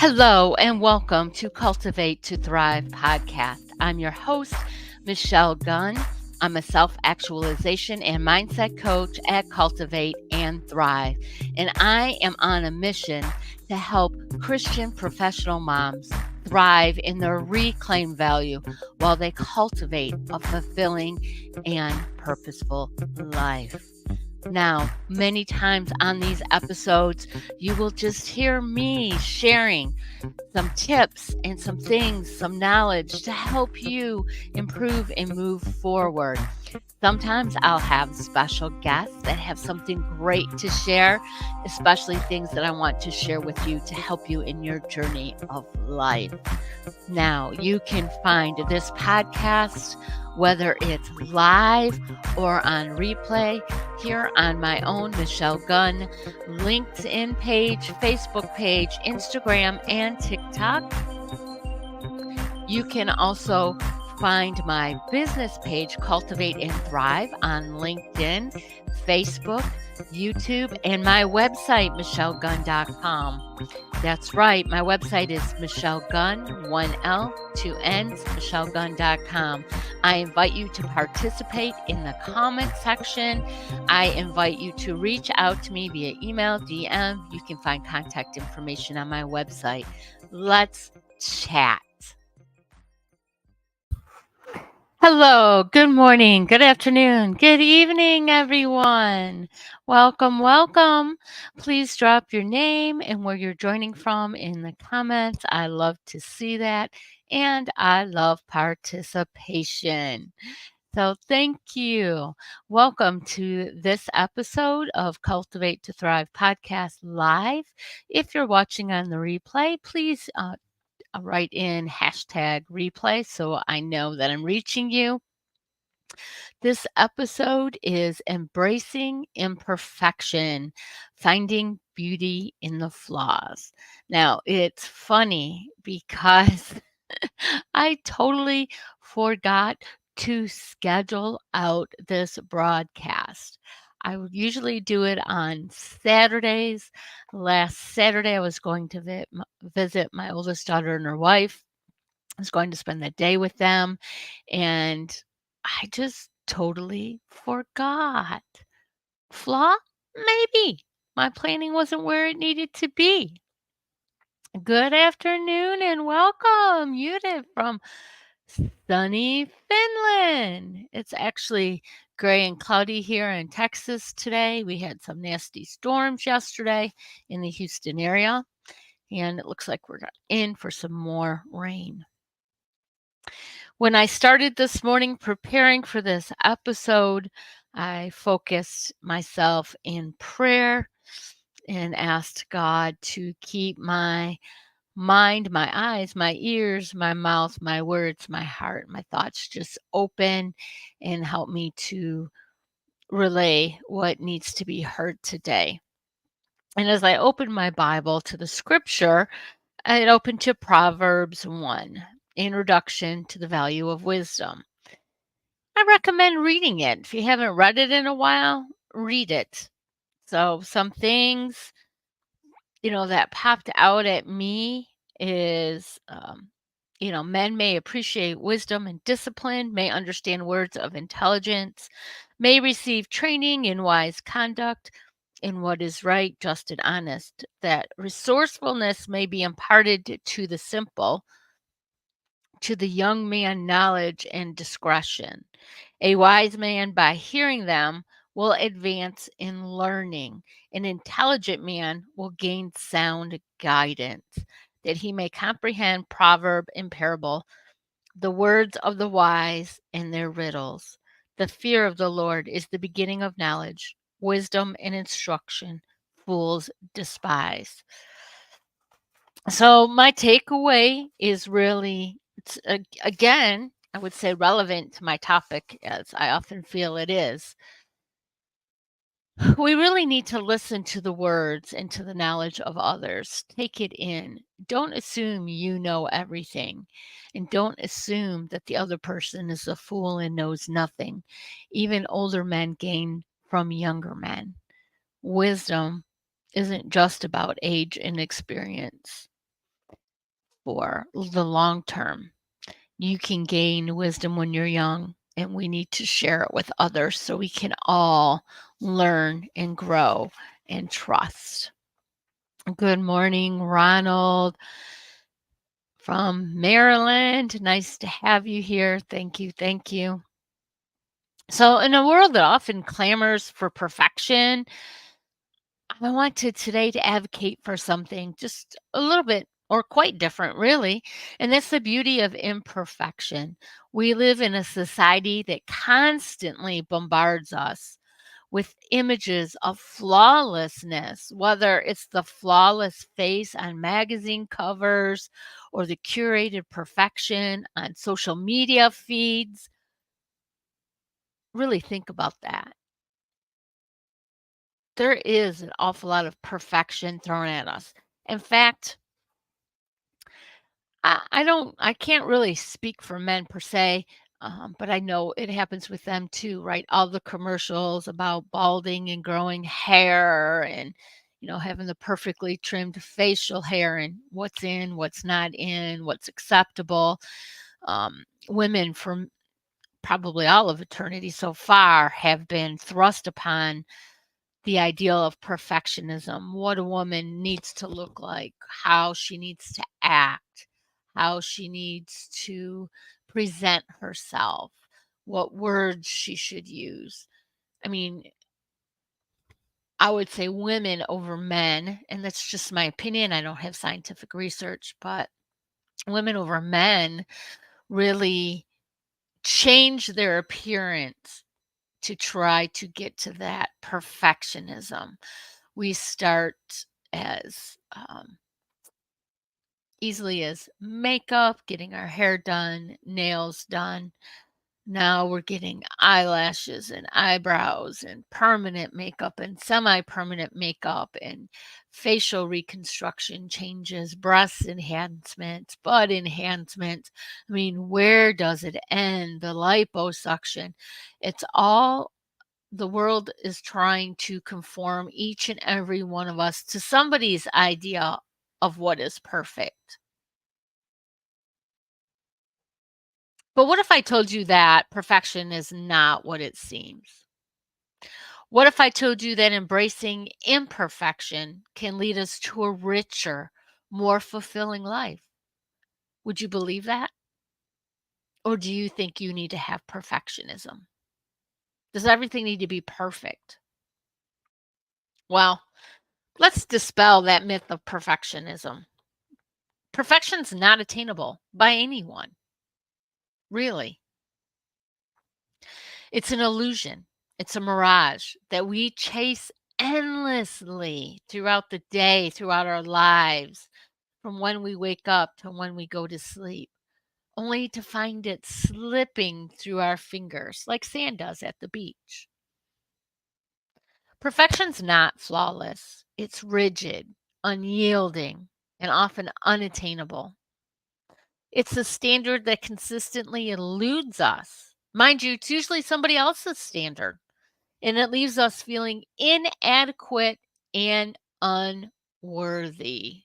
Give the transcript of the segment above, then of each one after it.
Hello and welcome to Cultivate to Thrive podcast. I'm your host, Michelle Gunn. I'm a self actualization and mindset coach at Cultivate and Thrive. And I am on a mission to help Christian professional moms thrive in their reclaimed value while they cultivate a fulfilling and purposeful life. Now, many times on these episodes, you will just hear me sharing some tips and some things, some knowledge to help you improve and move forward. Sometimes I'll have special guests that have something great to share, especially things that I want to share with you to help you in your journey of life. Now, you can find this podcast, whether it's live or on replay, here on my own Michelle Gunn LinkedIn page, Facebook page, Instagram, and TikTok. You can also find my business page, Cultivate and Thrive, on LinkedIn, Facebook, YouTube, and my website, michellegunn.com. That's right, my website is Michelle Gunn, 1L, 2 N's, michellegunn.com. I invite you to participate in the comment section. I invite you to reach out to me via email, DM. You can find contact information on my website. Let's chat. Hello, good morning, good afternoon, good evening, everyone. Welcome, welcome. Please drop your name and where you're joining from in the comments. I love to see that, and I love participation. So, thank you. Welcome to this episode of Cultivate to Thrive podcast live. If you're watching on the replay, please write in hashtag replay so I know that I'm reaching you. This episode is Embracing Imperfection, Finding Beauty in the Flaws. Now, it's funny because I totally forgot to schedule out this broadcast. I would usually do it on Saturdays. Last Saturday, I was going to visit my oldest daughter and her wife. I was going to spend the day with them, and I just totally forgot. Flaw? Maybe. My planning wasn't where it needed to be. Good afternoon and welcome, Judith from sunny Finland. It's actually gray and cloudy here in Texas today. We had some nasty storms yesterday in the Houston area, and it looks like we're in for some more rain. When I started this morning preparing for this episode, I focused myself in prayer and asked God to keep my mind, my eyes, my ears, my mouth, my words, my heart, my thoughts just open and help me to relay what needs to be heard today. And as I opened my Bible to the scripture, it opened to Proverbs 1, Introduction to the Value of Wisdom. I recommend reading it. If you haven't read it in a while, read it. So some things, that popped out at me is, men may appreciate wisdom and discipline, may understand words of intelligence, may receive training in wise conduct, in what is right, just, and honest. That resourcefulness may be imparted to the simple, to the young man knowledge and discretion. A wise man, by hearing them, will advance in learning. An intelligent man will gain sound guidance, that he may comprehend proverb and parable, the words of the wise and their riddles. The fear of the Lord is the beginning of knowledge. Wisdom and instruction fools despise. So my takeaway is really, it's again, I would say relevant to my topic, as I often feel it is. We really need to listen to the words and to the knowledge of others. Take it in. Don't assume you know everything, and don't assume that the other person is a fool and knows nothing. Even older men gain from younger men. Wisdom isn't just about age and experience. for the long term. You can gain wisdom when you're young, and we need to share it with others so we can all learn and grow and trust. Good morning, Ronald from Maryland. Nice to have you here. Thank you. Thank you. So, in a world that often clamors for perfection, I wanted today to advocate for something just a little bit or quite different, really. And that's the beauty of imperfection. We live in a society that constantly bombards us with images of flawlessness, whether it's the flawless face on magazine covers or the curated perfection on social media feeds. Really think about that. There is an awful lot of perfection thrown at us. In fact, I can't really speak for men per se, but I know it happens with them too, right? All the commercials about balding and growing hair and, having the perfectly trimmed facial hair and what's in, what's not in, what's acceptable. Women from probably all of eternity so far have been thrust upon the ideal of perfectionism, what a woman needs to look like, how she needs to act, how she needs to present herself, what words she should use. I mean, I would say women over men, and that's just my opinion. I don't have scientific research, but women over men really change their appearance to try to get to that perfectionism. We start as easily as makeup, getting our hair done, nails done. Now we're getting eyelashes and eyebrows and permanent makeup and semi permanent makeup and facial reconstruction changes, breast enhancements, butt enhancements. I mean, where does it end? The liposuction. It's all the world is trying to conform each and every one of us to somebody's idea of what is perfect. But what if I told you that perfection is not what it seems? What if I told you that embracing imperfection can lead us to a richer, more fulfilling life? Would you believe that? Or do you think you need to have perfectionism? Does everything need to be perfect? Well, let's dispel that myth of perfectionism. Perfection's not attainable by anyone, really. It's an illusion. It's a mirage that we chase endlessly throughout the day, throughout our lives, from when we wake up to when we go to sleep, only to find it slipping through our fingers like sand does at the beach. Perfection's not flawless. It's rigid, unyielding, and often unattainable. It's a standard that consistently eludes us. Mind you, it's usually somebody else's standard, and it leaves us feeling inadequate and unworthy.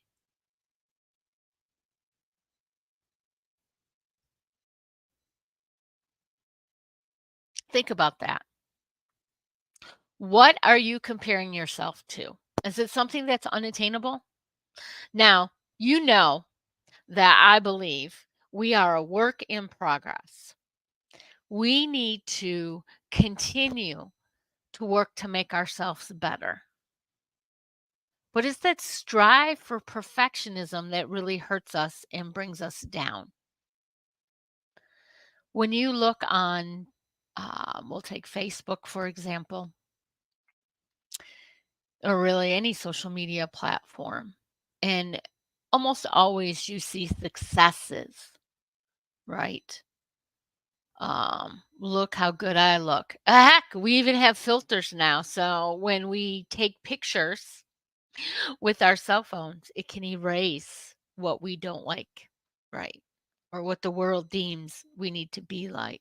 Think about that. What are you comparing yourself to? Is it something that's unattainable? Now, you know that I believe we are a work in progress. We need to continue to work to make ourselves better. But it's that strive for perfectionism that really hurts us and brings us down. When you look on, we'll take Facebook, for example, or really any social media platform, and almost always you see successes, right? Look how good I look. Heck, we even have filters now. So when we take pictures with our cell phones, it can erase what we don't like, right? Or what the world deems we need to be like.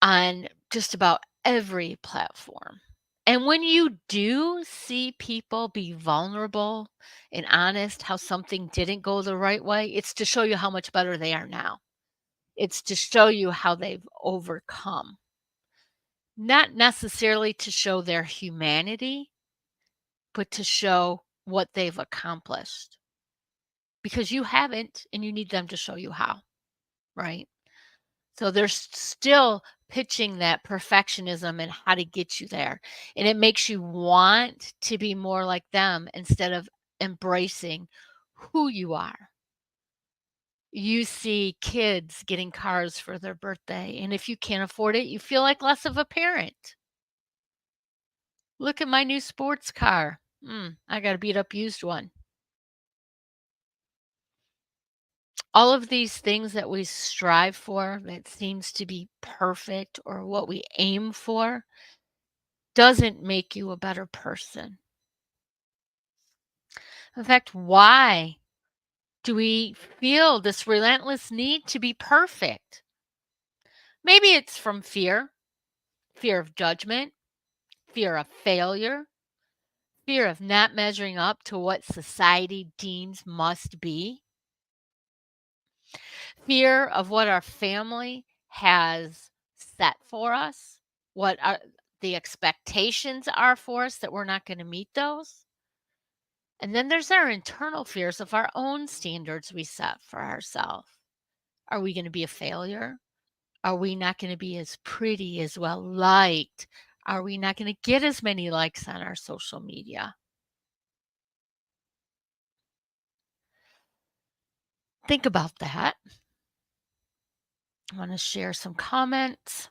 On just about every platform. And when you do see people be vulnerable and honest how something didn't go the right way, it's to show you how much better they are now. It's to show you how they've overcome, not necessarily to show their humanity, but to show what they've accomplished because you haven't and you need them to show you how, right? So they're still pitching that perfectionism and how to get you there. And it makes you want to be more like them instead of embracing who you are. You see kids getting cars for their birthday, and if you can't afford it, you feel like less of a parent. Look at my new sports car. I got a beat up used one. All of these things that we strive for that seems to be perfect or what we aim for doesn't make you a better person. In fact, why do we feel this relentless need to be perfect? Maybe it's from fear, fear of judgment, fear of failure, fear of not measuring up to what society deems must be, fear of what our family has set for us, the expectations are for us that we're not going to meet those. And then there's our internal fears of our own standards we set for ourselves. Are we going to be a failure? Are we not going to be as pretty, as well liked? Are we not going to get as many likes on our social media? Think about that. I want to share some comments.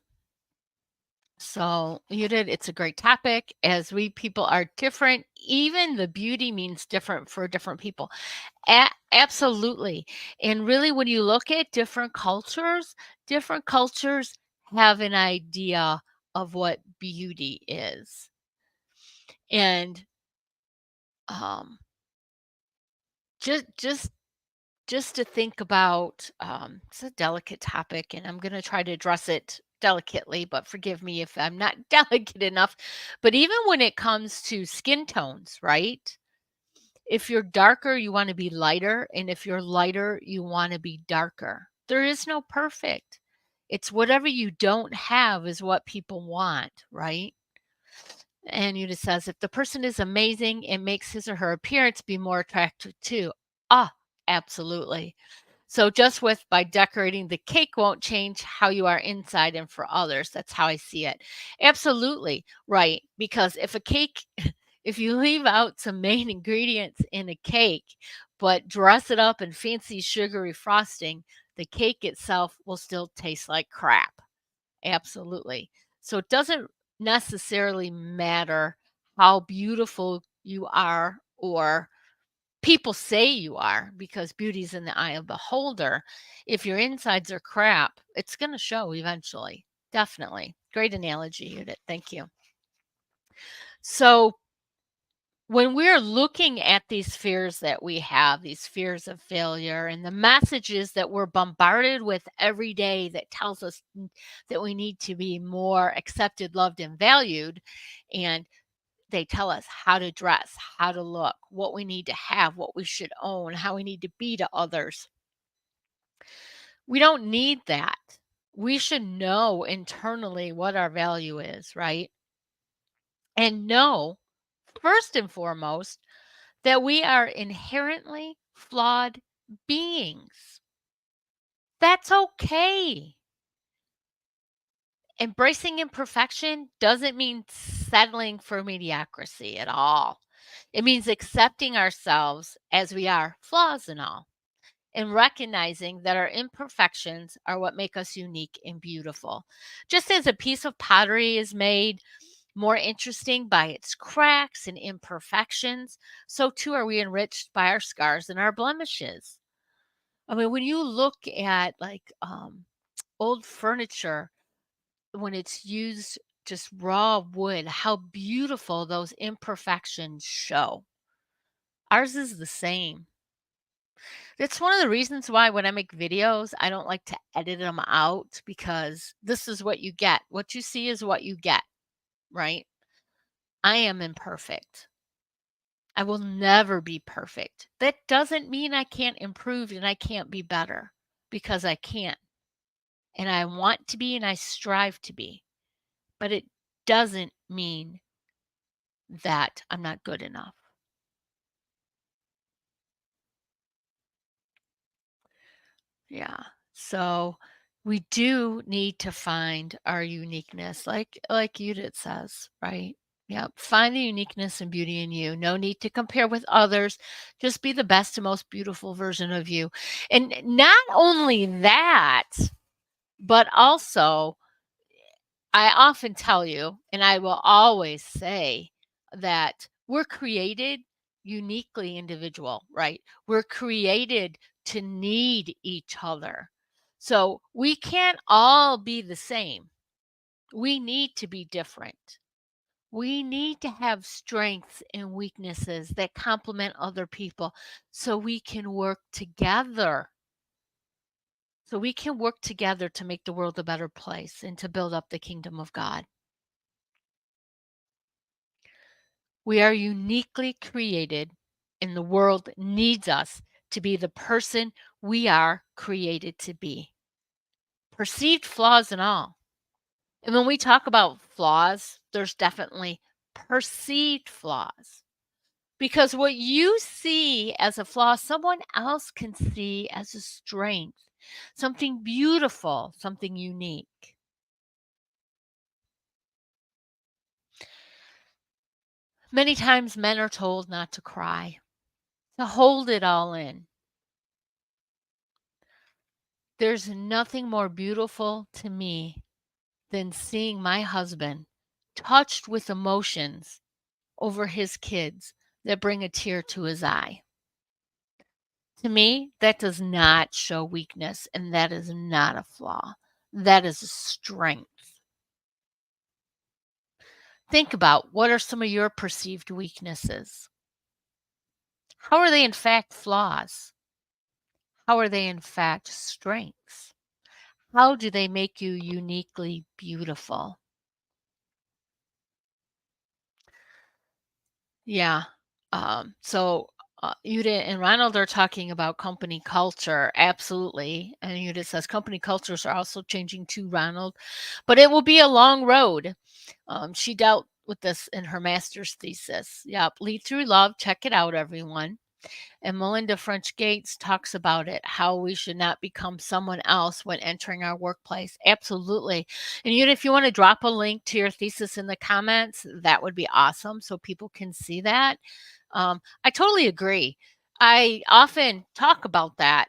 So, it's a great topic. As we people are different, even the beauty means different for different people. Absolutely. And really, when you look at different cultures have an idea of what beauty is. And um, just just to think about, it's a delicate topic, and I'm going to try to address it delicately, but forgive me if I'm not delicate enough. But even when it comes to skin tones, right? If you're darker, you want to be lighter. And if you're lighter, you want to be darker. There is no perfect. It's whatever you don't have is what people want, right? And it says if the person is amazing, it makes his or her appearance be more attractive too. Ah, absolutely. So just with by decorating the cake won't change how you are inside and for others. That's how I see it. Absolutely. Right. Because if a cake, if you leave out some main ingredients in a cake, but dress it up in fancy sugary frosting, the cake itself will still taste like crap. Absolutely. So it doesn't necessarily matter how beautiful you are or people say you are because beauty's in the eye of the beholder. If your insides are crap, it's going to show eventually. Definitely. Great analogy, Judith. Thank you. So, when we're looking at these fears that we have, these fears of failure, and the messages that we're bombarded with every day that tells us that we need to be more accepted, loved, and valued, and they tell us how to dress, how to look, what we need to have, what we should own, how we need to be to others. We don't need that. We should know internally what our value is, right? And know, first and foremost, that we are inherently flawed beings. That's okay. Embracing imperfection doesn't mean settling for mediocrity at all. It means accepting ourselves as we are, flaws and all, and recognizing that our imperfections are what make us unique and beautiful. Just as a piece of pottery is made more interesting by its cracks and imperfections, so too are we enriched by our scars and our blemishes. I mean, when you look at old furniture, when it's used just raw wood, how beautiful those imperfections show. Ours is the same. It's one of the reasons why when I make videos, I don't like to edit them out because this is what you get. What you see is what you get, right? I am imperfect. I will never be perfect. That doesn't mean I can't improve and I can't be better, because I can. And I want to be and I strive to be. But it doesn't mean that I'm not good enough. Yeah. So we do need to find our uniqueness, like Judith says, right? Yeah. Find the uniqueness and beauty in you. No need to compare with others. Just be the best and most beautiful version of you. And not only that, but also I often tell you, and I will always say, that we're created uniquely individual, right? We're created to need each other. So we can't all be the same. We need to be different. We need to have strengths and weaknesses that complement other people so we can work together. So we can work together to make the world a better place and to build up the kingdom of God. We are uniquely created, and the world needs us to be the person we are created to be, perceived flaws and all. And when we talk about flaws, there's definitely perceived flaws, because what you see as a flaw, someone else can see as a strength, something beautiful, something unique. Many times men are told not to cry, to hold it all in. There's nothing more beautiful to me than seeing my husband touched with emotions over his kids that bring a tear to his eye. To me, that does not show weakness, and that is not a flaw. That is a strength. Think about, what are some of your perceived weaknesses? How are they in fact flaws? How are they in fact strengths? How do they make you uniquely beautiful? Yeah. Yuta and Ronald are talking about company culture. Absolutely. And Yuta says company cultures are also changing too, Ronald. But it will be a long road. She dealt with this in her master's thesis. Yep. Lead through love. Check it out, everyone. And Melinda French Gates talks about it, how we should not become someone else when entering our workplace. Absolutely. And Yuta, if you want to drop a link to your thesis in the comments, that would be awesome so people can see that. I totally agree. I often talk about that,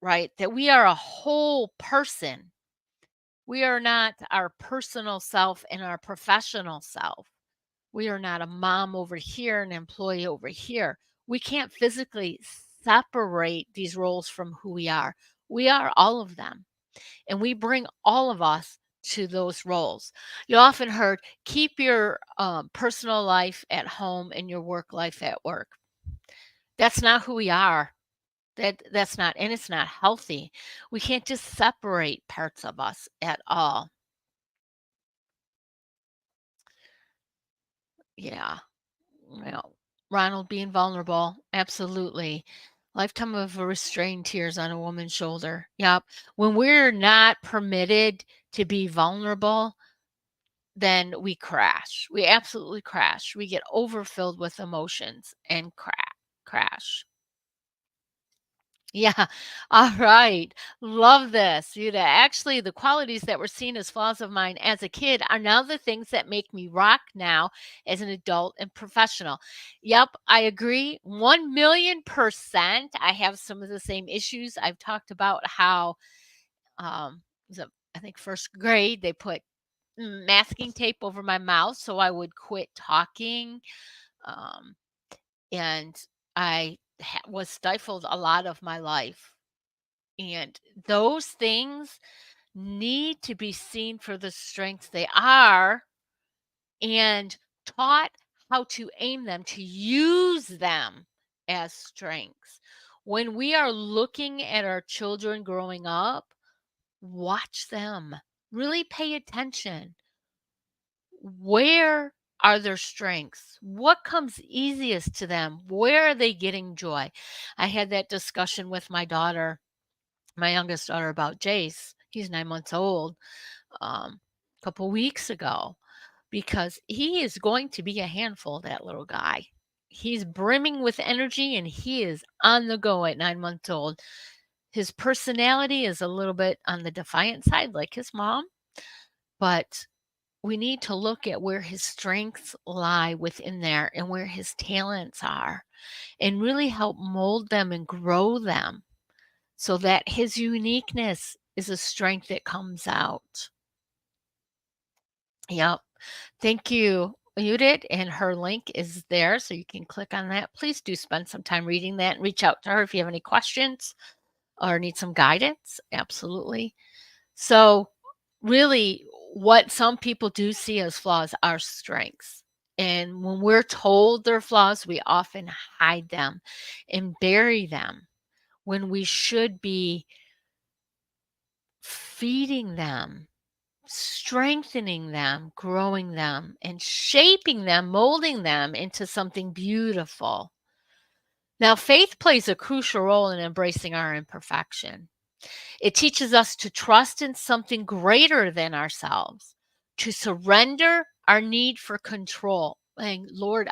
right? That we are a whole person. We are not our personal self and our professional self. We are not a mom over here, an employee over here. We can't physically separate these roles from who we are. We are all of them, and we bring all of us to those roles. You often heard, keep your personal life at home and your work life at work. That's not who we are. That's not, and it's not healthy. We can't just separate parts of us at all. Yeah. Well, Ronald being vulnerable, absolutely. Lifetime of restrained tears on a woman's shoulder. Yep. When we're not permitted to be vulnerable, then we crash. We absolutely crash. We get overfilled with emotions and crash. Yeah. All right. Love this. You know, actually, the qualities that were seen as flaws of mine as a kid are now the things that make me rock now as an adult and professional. Yep. I agree. 1,000,000%. I have some of the same issues. I've talked about how, was it, I think first grade, they put masking tape over my mouth so I would quit talking. Um, and I was stifled a lot of my life, and those things need to be seen for the strengths they are and taught how to aim them, to use them as strengths. When we are looking at our children growing up, watch them. Really pay attention. Where are their strengths? What comes easiest to them? Where are they getting joy? I had that discussion with my youngest daughter, about Jace. He's 9 months old. A couple weeks ago, because he is going to be a handful, that little guy. He's brimming with energy and he is on the go at 9 months old. His personality is a little bit on the defiant side, like his mom, but we need to look at where his strengths lie within there and where his talents are and really help mold them and grow them so that his uniqueness is a strength that comes out. Yep. Thank you, Judith, and her link is there, so you can click on that. Please do spend some time reading that and reach out to her if you have any questions or need some guidance. Absolutely. So, really, what some people do see as flaws are strengths. And when we're told they're flaws, we often hide them and bury them when we should be feeding them, strengthening them, growing them, and shaping them, molding them into something beautiful. Now, faith plays a crucial role in embracing our imperfection. It teaches us to trust in something greater than ourselves, to surrender our need for control. And Lord,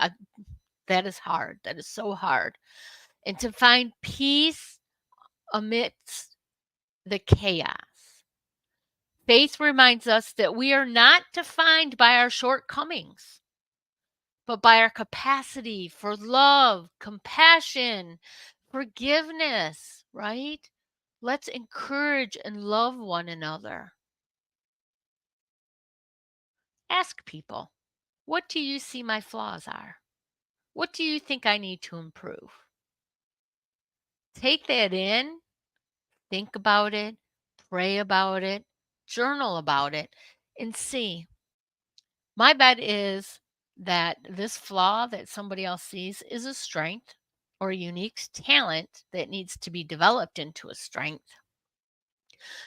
that is hard. That is so hard. And to find peace amidst the chaos. Faith reminds us that we are not defined by our shortcomings, but by our capacity for love, compassion, forgiveness, right? Let's encourage and love one another. Ask people, what do you see my flaws are? What do you think I need to improve? Take that in, think about it, pray about it, journal about it, and see. My bet is that this flaw that somebody else sees is a strength or a unique talent that needs to be developed into a strength.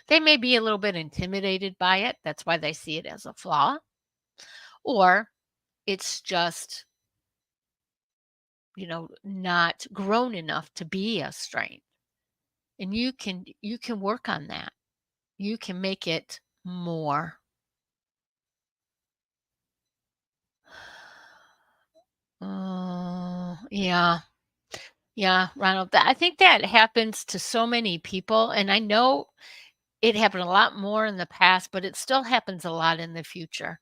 They may be a little bit intimidated by it. That's why they see it as a flaw. Or it's just, not grown enough to be a strength. And you can work on that. You can make it more. Oh, yeah. Yeah, Ronald. I think that happens to so many people, and I know it happened a lot more in the past, but it still happens a lot in the future.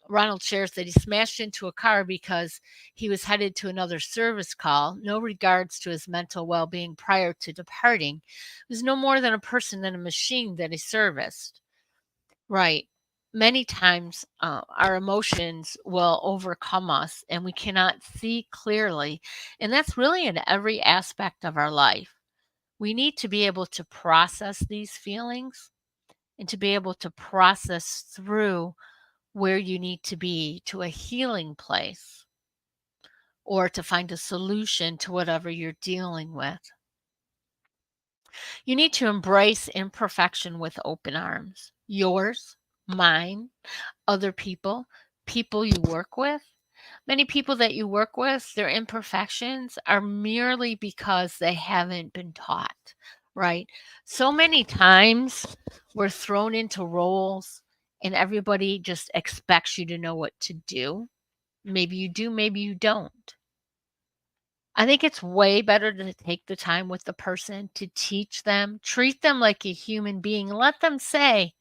Ronald shares that he smashed into a car because he was headed to another service call, no regards to his mental well being prior to departing. It was no more than a person than a machine that he serviced. Right. Many times our emotions will overcome us and we cannot see clearly. And that's really in every aspect of our life. We need to be able to process these feelings and to be able to process through where you need to be to a healing place or to find a solution to whatever you're dealing with. You need to embrace imperfection with open arms. Yours, mine, other people, people you work with. Many people that you work with, their imperfections are merely because they haven't been taught, right? So many times we're thrown into roles and everybody just expects you to know what to do. Maybe you do, maybe you don't. I think it's way better to take the time with the person to teach them, treat them like a human being, let them say,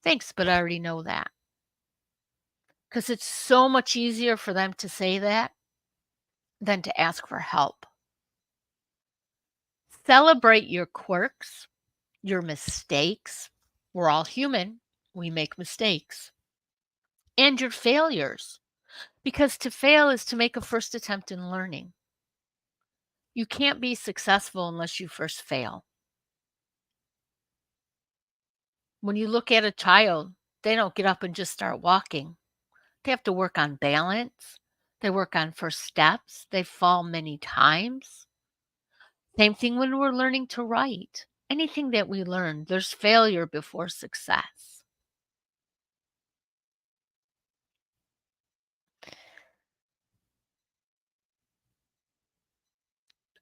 thanks, but I already know that. Because it's so much easier for them to say that than to ask for help. Celebrate your quirks, your mistakes. We're all human, we make mistakes. And your failures, because to fail is to make a first attempt in learning. You can't be successful unless you first fail. When you look at a child, they don't get up and just start walking. They have to work on balance. They work on first steps. They fall many times. Same thing when we're learning to write. Anything that we learn, there's failure before success.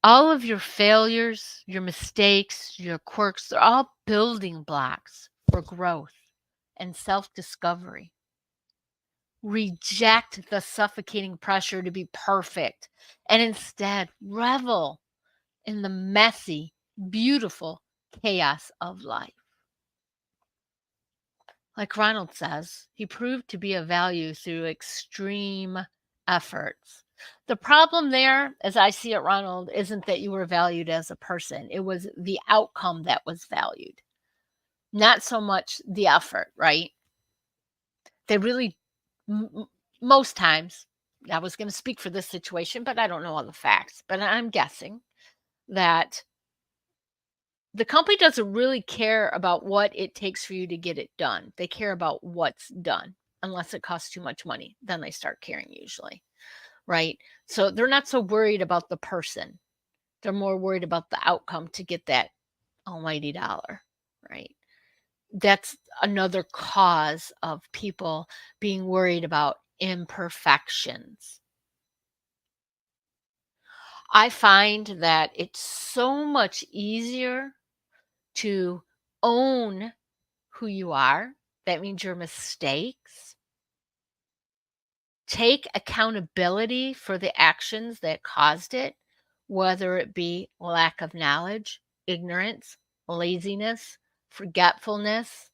All of your failures, your mistakes, your quirks, they're all building blocks for growth and self discovery. Reject the suffocating pressure to be perfect and instead revel in the messy, beautiful chaos of life. Like Ronald says, he proved to be of value through extreme efforts. The problem there, as I see it, Ronald, isn't that you were valued as a person. It was the outcome that was valued, not so much the effort, right? They really, most times, I was going to speak for this situation, but I don't know all the facts, but I'm guessing that the company doesn't really care about what it takes for you to get it done. They care about what's done, unless it costs too much money. Then they start caring usually, right? So they're not so worried about the person. They're more worried about the outcome to get that almighty dollar, right? That's another cause of people being worried about imperfections. I find that it's so much easier to own who you are. That means your mistakes. Take accountability for the actions that caused it, whether it be lack of knowledge, ignorance, laziness, forgetfulness,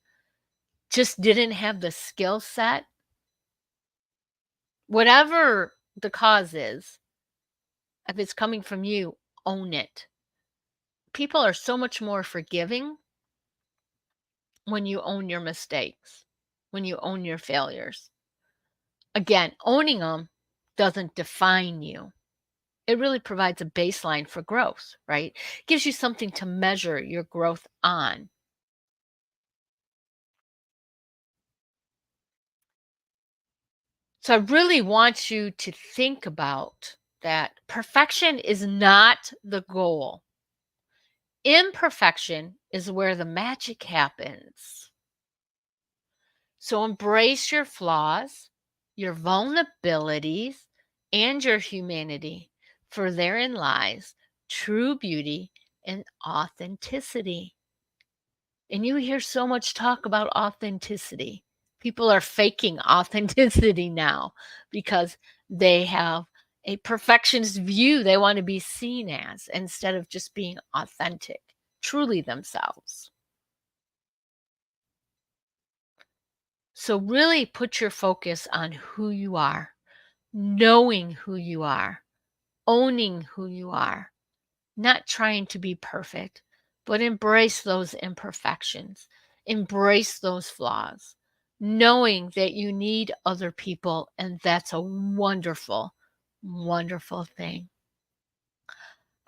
just didn't have the skill set. Whatever the cause is, if it's coming from you, own it. People are so much more forgiving when you own your mistakes, when you own your failures. Again, owning them doesn't define you. It really provides a baseline for growth, right? Gives you something to measure your growth on. So I really want you to think about that perfection is not the goal. Imperfection is where the magic happens. So embrace your flaws, your vulnerabilities, and your humanity, for therein lies true beauty and authenticity. And you hear so much talk about authenticity. People are faking authenticity now because they have a perfectionist view they want to be seen as instead of just being authentic, truly themselves. So, really put your focus on who you are, knowing who you are, owning who you are, not trying to be perfect, but embrace those imperfections, embrace those flaws, knowing that you need other people. And that's a wonderful, wonderful thing.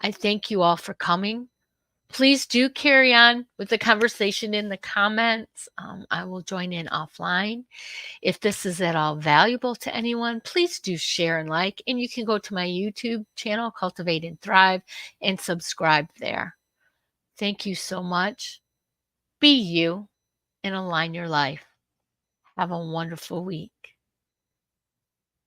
I thank you all for coming. Please do carry on with the conversation in the comments. I will join in offline. If this is at all valuable to anyone, please do share and like. And you can go to my YouTube channel, Cultivate and Thrive, and subscribe there. Thank you so much. Be you and align your life. Have a wonderful week.